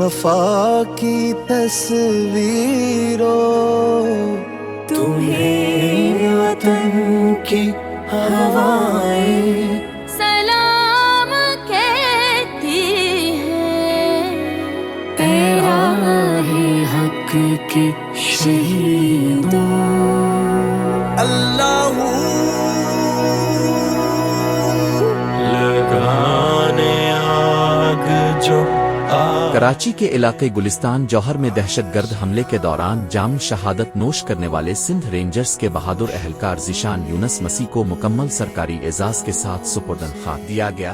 وفا کی تصویروں، تمہیں وطن کی ہوائیں سلام کہتی ہے، اے راہ حق کے شہیدوں۔ اللہ لگانے آگ جو کراچی کے علاقے گلستان جوہر میں دہشت گرد حملے کے دوران جام شہادت نوش کرنے والے سندھ رینجرز کے بہادر اہلکار ذیشان یونس مسیح کو مکمل سرکاری اعزاز کے ساتھ سپرد خاک دیا گیا۔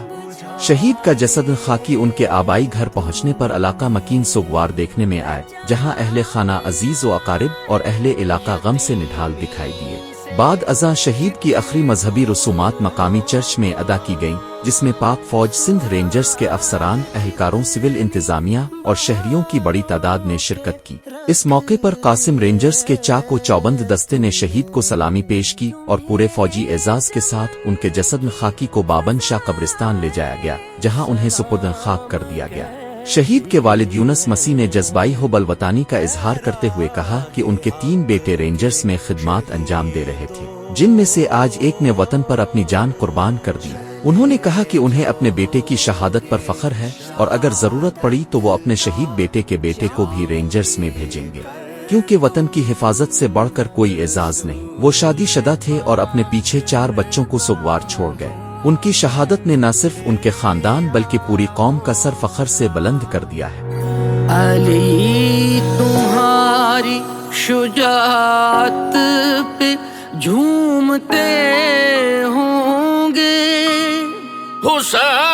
شہید کا جسد خاکی ان کے آبائی گھر پہنچنے پر علاقہ مکین سوگوار دیکھنے میں آئے، جہاں اہل خانہ عزیز و اقارب اور اہل علاقہ غم سے نڈھال دکھائی دیے۔ بعد ازاں شہید کی آخری مذہبی رسومات مقامی چرچ میں ادا کی گئیں، جس میں پاک فوج سندھ رینجرز کے افسران، اہلکاروں، سول انتظامیہ اور شہریوں کی بڑی تعداد نے شرکت کی۔ اس موقع پر قاسم رینجرز کے چاق و چوبند دستے نے شہید کو سلامی پیش کی اور پورے فوجی اعزاز کے ساتھ ان کے جسد خاکی کو بابند شاہ قبرستان لے جایا گیا، جہاں انہیں سپرد خاک کر دیا گیا۔ شہید کے والد یونس مسیح نے جذبائی حب الوطنی کا اظہار کرتے ہوئے کہا کہ ان کے 3 بیٹے رینجرز میں خدمات انجام دے رہے تھے، جن میں سے آج ایک نے وطن پر اپنی جان قربان کر دی۔ انہوں نے کہا کہ انہیں اپنے بیٹے کی شہادت پر فخر ہے اور اگر ضرورت پڑی تو وہ اپنے شہید بیٹے کے بیٹے کو بھی رینجرز میں بھیجیں گے، کیونکہ وطن کی حفاظت سے بڑھ کر کوئی اعزاز نہیں۔ وہ شادی شدہ تھے اور اپنے پیچھے 4 بچوں کو سوگوار چھوڑ گئے۔ ان کی شہادت نے نہ صرف ان کے خاندان بلکہ پوری قوم کا سر فخر سے بلند کر دیا ہے۔ علی تمہاری شجاعت پہ جھومتے ہوں گے، حسین